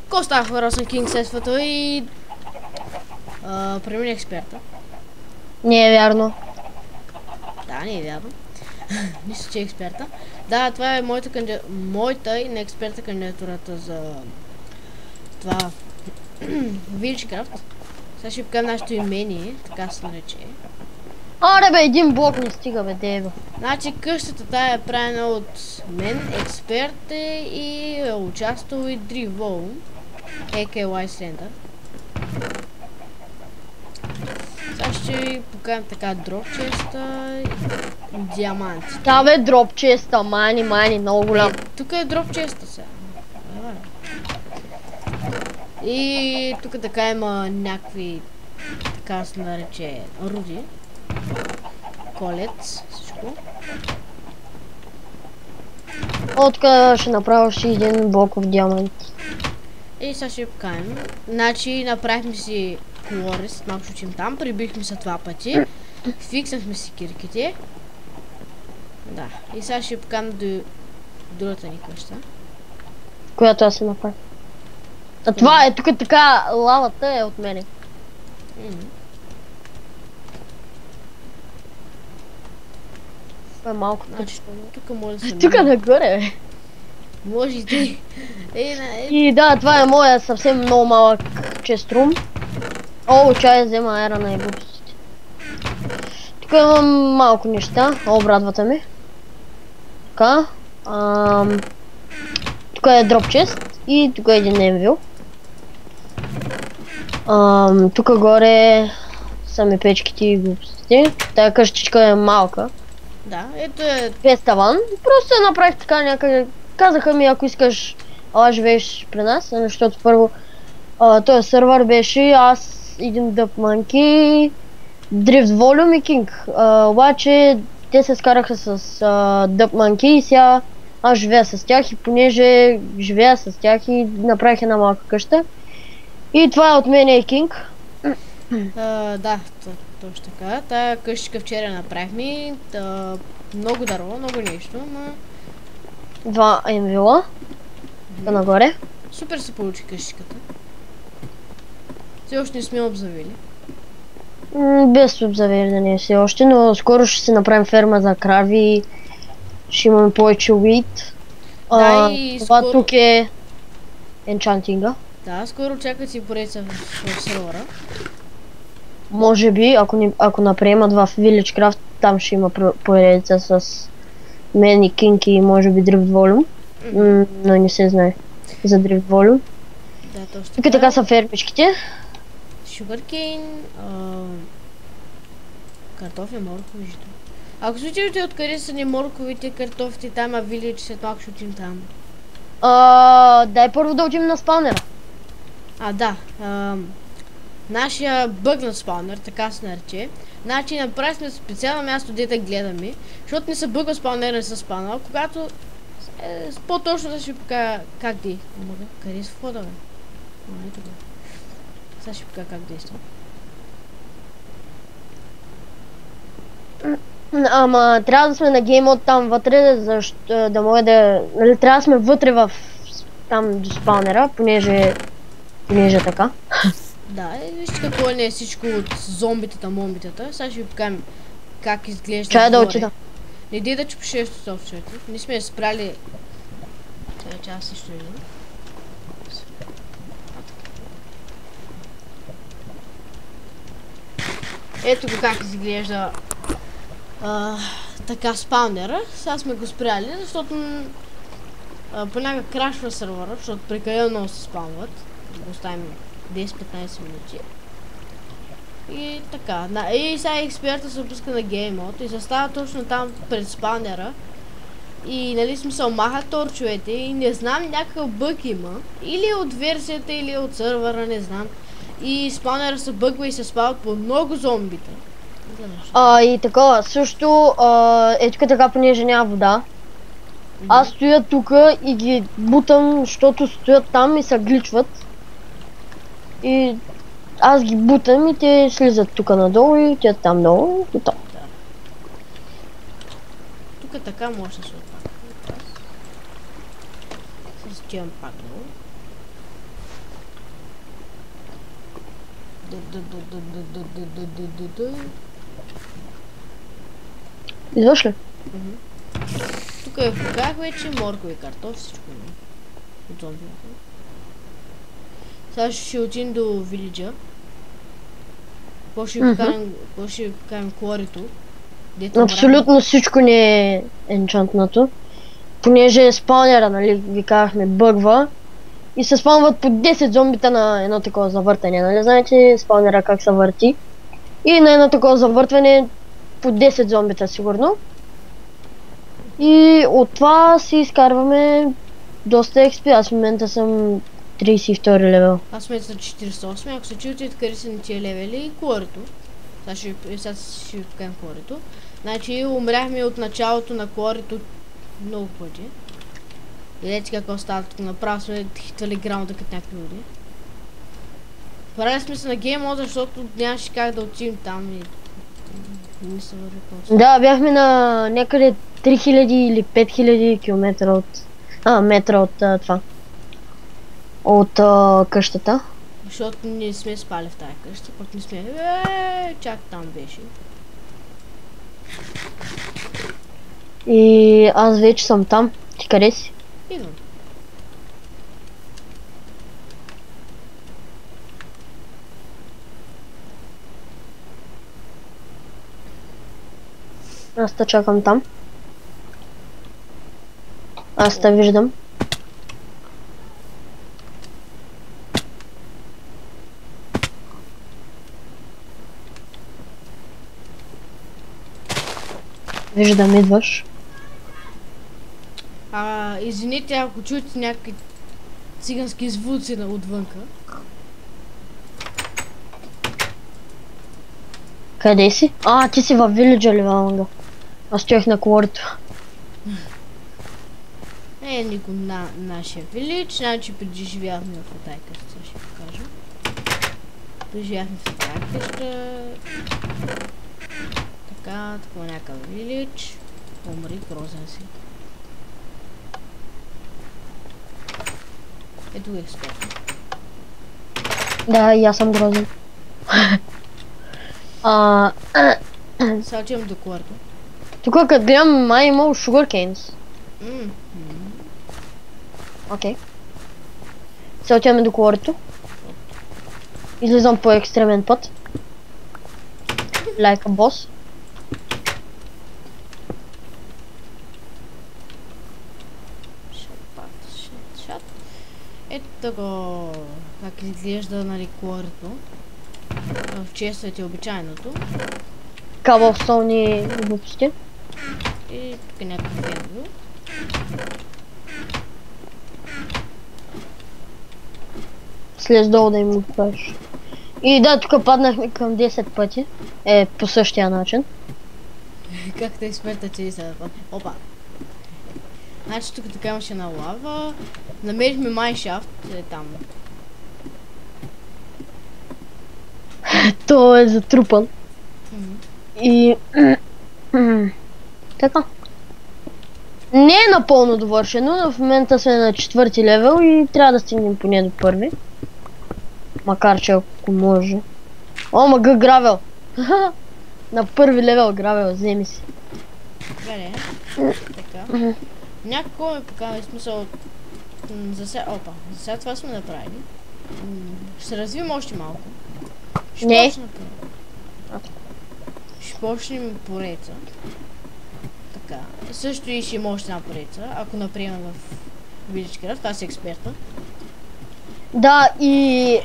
Какво става, хора? Аз съм Кинг сетството и... премини експерта. Не е вярно. Да, не е вярно. Мисля, че е експерта. Да, това е моята и на експерта кандидатурата за... това... Виличкрафт. Сега ще покажем нашето имение, така се нарече. Аре бе, един блок не стига бе, дева. Значи къщата тая е правена от мен, експерт и е участвал и Дривол, AKY Center. Сега ще ви покажем така дропчеста и диаманти. Да бе, дропчеста, мани, много голям. Тук е дропчеста сега. И тук така има някакви, така се нарече, руди. Колец, всичко. Откъде ще направиш един блоков диамант. И сега ще покажем. Значи направихме си колорис, малко ще учим там, прибихме се два пъти. Фикснахме си кирките. Да, и сега ще покажем до другата ни къща. Която аз се направих. А това е, тук така, лавата е от мене. Това е малко Значи, тук може да се... тук нагоре бе. Може и ти. И да, това е моя съвсем много малък честрум. О, чай взема аера на глупостите. Тук имам малко неща. О, брадвата ми. Така. Тук е дроп чест и тук е един енвил. Тук горе са ми печките и глупостите. Тая къщичка е малка. Да, ето е... Без таван. Просто я направих така някъде. Казаха ми, ако искаш, ала живееш при нас, защото първо този сървър беше аз, един Dub Monkey, Drift Volume и King. Обаче те се скараха с Dub Monkey и сега аз живея с тях и понеже живея с тях и направих една малка къща. И това е от мен е King. Да, точно така. Тая къщичка вчера направихме. Много дърво, много нещо, но... Два енвила. Нагоре. Супер се получи къщичката. Все още не сме обзавили. Без обзавеждане все още, но скоро ще си направим ферма за крави. Ще имаме повече уит. Да, и това скоро... тук е енчантинга. Да, скоро очакват си поредица в сервера. Може би, ако наприемат в Villagecraft, там ще има поредица с мен и King и може би Drift Volume. Но не се знае за Drift Volume. Да, точно тук така са фермичките. Sugarcane, картофи, моркови. Ако случаите откъде са ни морковите, картофите, там има вилидж, след малко ще отим там. Дай първо да отим на спаунера. Да. Нашия бъгнат спаунер, така се нарече. Значи направи сме специално място, де да гледаме, защото не са бъгва спаунер, не са спаунер, когато по-точно да ще покажа как действа. Къде са входа, бе? Ето го. Сега ще покажа как действа. Ама трябва да сме на гейм от там вътре, защото да може да... Нали, трябва да сме вътре в там до спаунера, понеже така. Да, вижте какво не е всичко от зомбитата, момбитата. Сега ще ви покажем как изглежда. Чай да отида. Не дей да чупиш нещо софтуерите. Не сме спряли... Сега че аз също видим. Ето го как изглежда така спаунера. Сега сме го спряли, защото понякога крашва сервера, защото прекалено много се спаунват. Да го оставим 10-15 минути. И така. И сега експерта се опуска на геймод и застава точно там пред спаунера. И нали смисъл махат торчовете и не знам, някакъв бъг има. Или от версията, или от сървъра, не знам. И спаунера се бъгва и се спават по много зомбита. И такова, също тук така, понеже няма вода. Аз стоя тука и ги бутам, защото стоят там и се гличват. И аз ги бутам и те слизат тук надолу и те там долу и там. Да. Тук така може да се отпака. С тям пак долу. Идваш ли? Тук я поках вече, моркови, картоф, всичко от зомбията. Сега ще отидем до вилиджа. Какво ще ви покажем корито? Абсолютно всичко не е енчантнато. Понеже спаунера, нали, ви казахме, бъгва. И се спаунват по 10 зомбита на едно такова завъртане, нали? Знаете спаунера как се върти. И на едно такова завъртване по 10 зомбита сигурно. И от това си изкарваме доста експи. Аз в момента съм 32 левел. Аз сме на 48, ако се чуете къде са на тия левели и корито. Сега ще ви покажем корито. Значи умряхме от началото на корито много пъти. Видете какво става тук, направо сме хитвали граунда като някакви люди. Правили сме се на гейм мода, защото нямаше как да отидем там и не се върви просто. Да, бяхме на някъде 3000 или 5000 км метра от това. От къщата. Защото не сме спали в тази къща, пък не сме... чак там беше. И аз вече съм там. Ти къде си? Идвам. Аз те чакам там. Аз те виждам. Виждам, идваш. Извините, ако чуете някакви цигански звуци отвънка. Къде си? Ти си във вилиджа ли, Валанга? Аз стоях на колорито. Нико на нашия вилидж, значи преди живяхме в тази къща, ще покажа. Преживяхме в тази къща. Така, такова някакъв вилидж. Умри, грозен си. Ето го експерт. Да, и аз съм грозен. Сега отивам до корито. Тук като гледам май имал sugarcanes. Окей. Сега отиваме до колорито. Излизам по екстремен път. Like a boss. Шат. Ето го как изглежда, нали, колорито. В честите обичайното. Кабелстоуни глупости. И тук някакъв фенвил. Слез долу да им го покажеш. И да, тук паднахме към 10 пъти. По същия начин. Както експерта че са. Опа. Значи тук така имаше на лава. Намерихме майншафт. Там. Той е затрупан. И... така. Не е напълно довършено, но в момента сме на 4-ти левел и трябва да стигнем поне до първи. Макар че ако може. Мага гравел! На първи левел гравел, вземи си. Добре. Така. Някакво ме покава, в смисъл... За сега това сме направили. Ще развием още малко. Не. Ще почнем пореца. Така. Също и ще има още една пореца, ако наприемем в Village Craft, аз си експерта. Да, и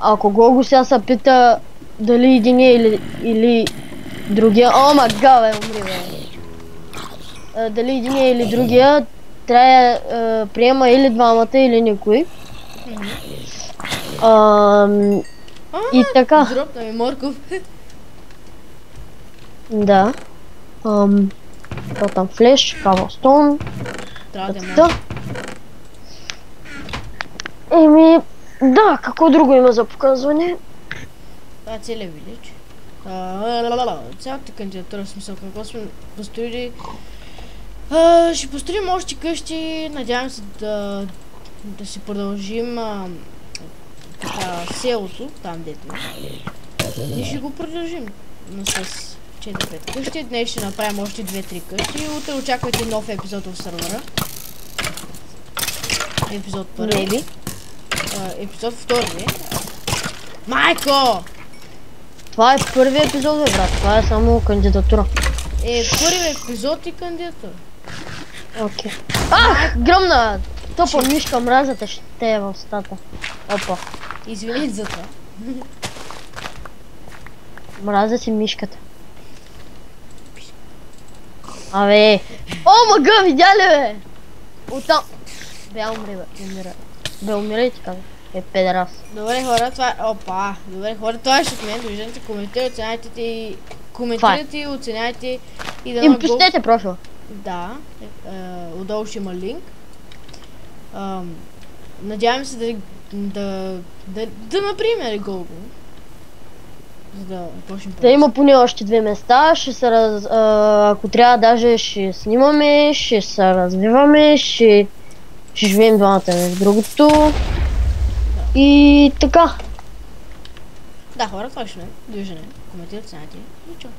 ако Гого сега се пита дали единия или другия... гаве, умри, бе. Дали единия или другия трябва да приема или двамата, или никой. И така. Дропна ми морков. Да. Там флеш, каблстоун. Трябва да има. Да, какво друго има за показване? Това е целият вилидж. Цялата кандидатура, в смисъл какво сме построили. Ще построим още къщи, надявам се да си продължим селото, там дето. И ще го продължим с 4-5 къщи. Днес ще направим още 2-3 къщи. Утре очаквайте нов епизод в сервера. Епизод първи. Епизод втори. Майко! Това е първият епизод, бе, брат. Това е само кандидатура. Първи епизод и кандидатура. Окей. Гръмна! Топа мишка, мразата ще е в стата. Опа. Извинете за това. Мразя си мишката. Абе! О, мъга, видя ли, бе? Оттам. Бе, умри, бе. Умира. Бе, умирай ти, каза. Педерас. Добре, хора, това е... Опа! Добре, хора, това е от мен. Довиждате, коментирайте, оценяйте и... Коментирайте, оценяйте и да... Им пуснете профила. Да. Отдолу ще има линк. Надявам се да например Google. За да почнем. Да има поне още 2 места, ще се ако трябва даже ще снимаме, ще се развиваме, ще живеем двамата в другото. Да. И така. Да, хора, това ще не. Довиждане. Коментирайте, оценяйте и чао.